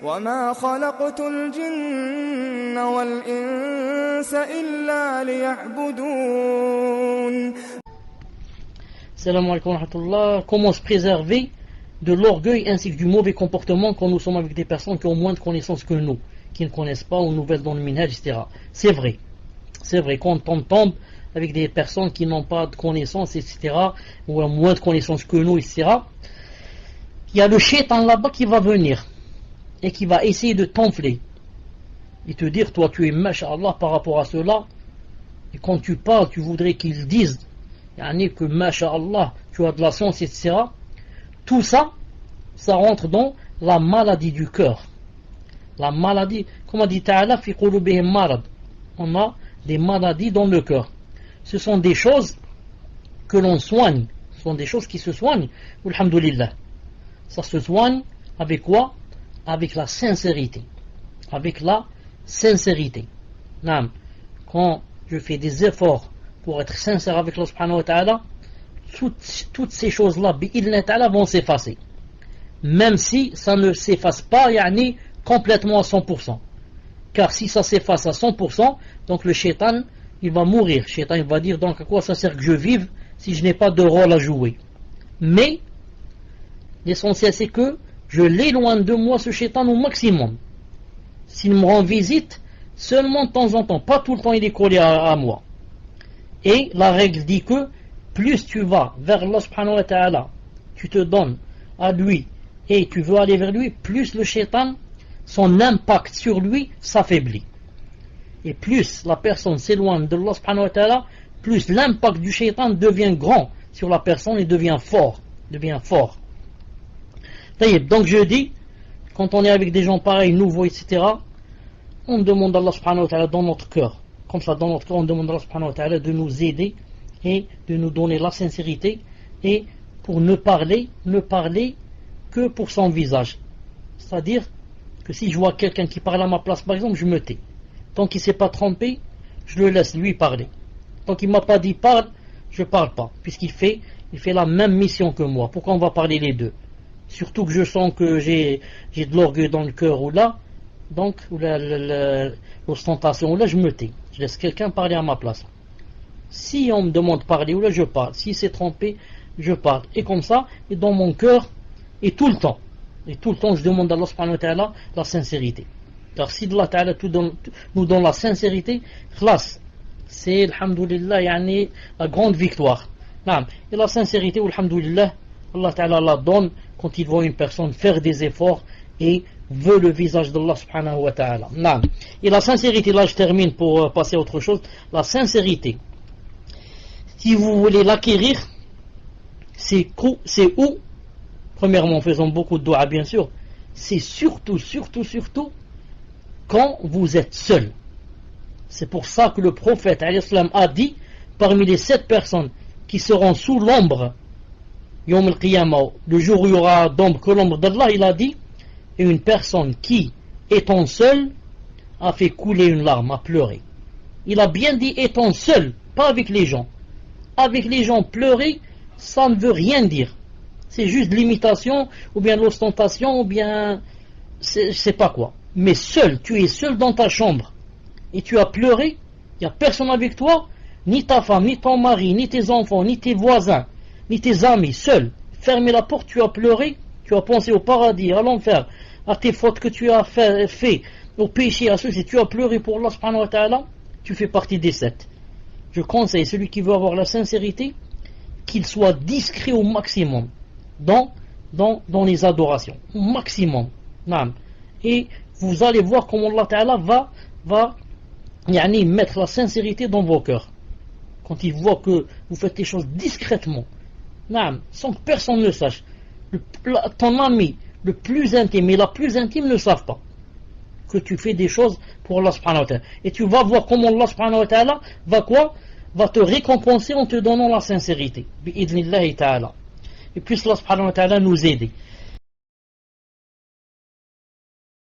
وما خلقت الجن والإنس إلا ليعبدون. Salam alaikum wa rahmatullah. Comment se préserver de l'orgueil ainsi que du mauvais comportement quand nous sommes avec des personnes qui ont moins de connaissances que nous, qui ne connaissent pas ou nouvelles dans le minhaj, etc. C'est vrai, quand on tombe avec des personnes qui n'ont pas de connaissances, etc., ou ont moins de connaissances que nous, etc., il y a le shaitan là-bas qui va venir et qui va essayer de t'enfler et te dire, toi tu es masha'Allah par rapport à cela, et quand tu parles, tu voudrais qu'ils disent que masha'Allah, tu as de la science, etc. Tout ça, ça rentre dans la maladie du cœur. La maladie, comme a dit Ta'ala, fi qulubihim marad. On a des maladies dans le cœur. Ce sont des choses que l'on soigne. Ce sont des choses qui se soignent. Alhamdulillah. Ça se soigne avec quoi? Avec la sincérité. Avec la sincérité. Quand je fais des efforts pour être sincère avec Allah subhanahu wa ta'ala, toutes ces choses-là, bi'idhna ta'ala, vont s'effacer. Même si ça ne s'efface pas, complètement à 100%. Car si ça s'efface à 100%, donc le shaitan, il va mourir. Le shaitan, il va dire, donc à quoi ça sert que je vive si je n'ai pas de rôle à jouer? Mais, l'essentiel c'est que je l'éloigne de moi, ce shaitan, au maximum. S'il me rend visite, seulement de temps en temps, pas tout le temps il est collé à moi. Et la règle dit que plus tu vas vers Allah subhanahu wa ta'ala, tu te donnes à lui et tu veux aller vers lui, plus le shaitan, son impact sur lui s'affaiblit. Et plus la personne s'éloigne de Allah subhanahu wa ta'ala, plus l'impact du shaitan devient grand sur la personne et devient fort. Donc je dis, quand on est avec des gens pareils, nouveaux, etc., on demande à Allah subhanahu wa ta'ala dans notre cœur. Comme ça, dans notre cœur, on demande à Allah subhanahu wa ta'ala de nous aider et de nous donner la sincérité, et pour ne parler que pour son visage. C'est-à-dire que si je vois quelqu'un qui parle à ma place, par exemple, je me tais. Tant qu'il ne s'est pas trompé, je le laisse lui parler. Tant qu'il ne m'a pas dit parle, je ne parle pas, puisqu'il fait la même mission que moi. Pourquoi on va parler les deux? Surtout que je sens que j'ai de l'orgueil dans le cœur ou là, donc l'ostentation, ou là je me tais. Je laisse quelqu'un parler à ma place. Si on me demande de parler, ou là je parle. S'il s'est trompé, je parle. Et comme ça, et dans mon cœur, et tout le temps, je demande à Allah subhanahu wa ta'ala la sincérité. Car si Allah ta'ala nous donne la sincérité, khlas, c'est, alhamdulillah, la grande victoire. Et la sincérité, alhamdulillah, Allah ta'ala la donne quand il voit une personne faire des efforts et veut le visage d'Allah subhanahu wa ta'ala. Et la sincérité, là je termine pour passer à autre chose. La sincérité, si vous voulez l'acquérir, c'est où? Premièrement, en faisant beaucoup de dua, bien sûr, c'est surtout quand vous êtes seul. C'est pour ça que le prophète a dit, parmi les 7 personnes qui seront sous l'ombre Yawm al-Qiyamah, le jour où il y aura d'ombre que l'ombre d'Allah, il a dit, et une personne qui, étant seule, a fait couler une larme, a pleuré. Il a bien dit étant seul, pas avec les gens. Avec les gens, pleurer, ça ne veut rien dire. C'est juste de l'imitation, ou bien de l'ostentation, ou bien je sais pas quoi. Mais seul, tu es seul dans ta chambre, et tu as pleuré, il n'y a personne avec toi, ni ta femme, ni ton mari, ni tes enfants, ni tes voisins, ni tes amis, seul. Fermez la porte, tu as pleuré, tu as pensé au paradis, à l'enfer, à tes fautes que tu as fait, au péché, à ceci, tu as pleuré pour Allah subhanahu wa ta'ala, tu fais partie des 7. Je conseille celui qui veut avoir la sincérité, qu'il soit discret au maximum dans les adorations, au maximum. Et vous allez voir comment Allah ta'ala va mettre la sincérité dans vos cœurs. Quand il voit que vous faites les choses discrètement, sans que personne ne sache, ton ami le plus intime et la plus intime ne savent pas que tu fais des choses pour Allah subhanahu wa ta'ala. Et tu vas voir comment Allah subhanahu wa ta'ala va te récompenser en te donnant la sincérité. Bi'idhnillahi ta'ala. Et puisse Allah subhanahu wa ta'ala nous aider.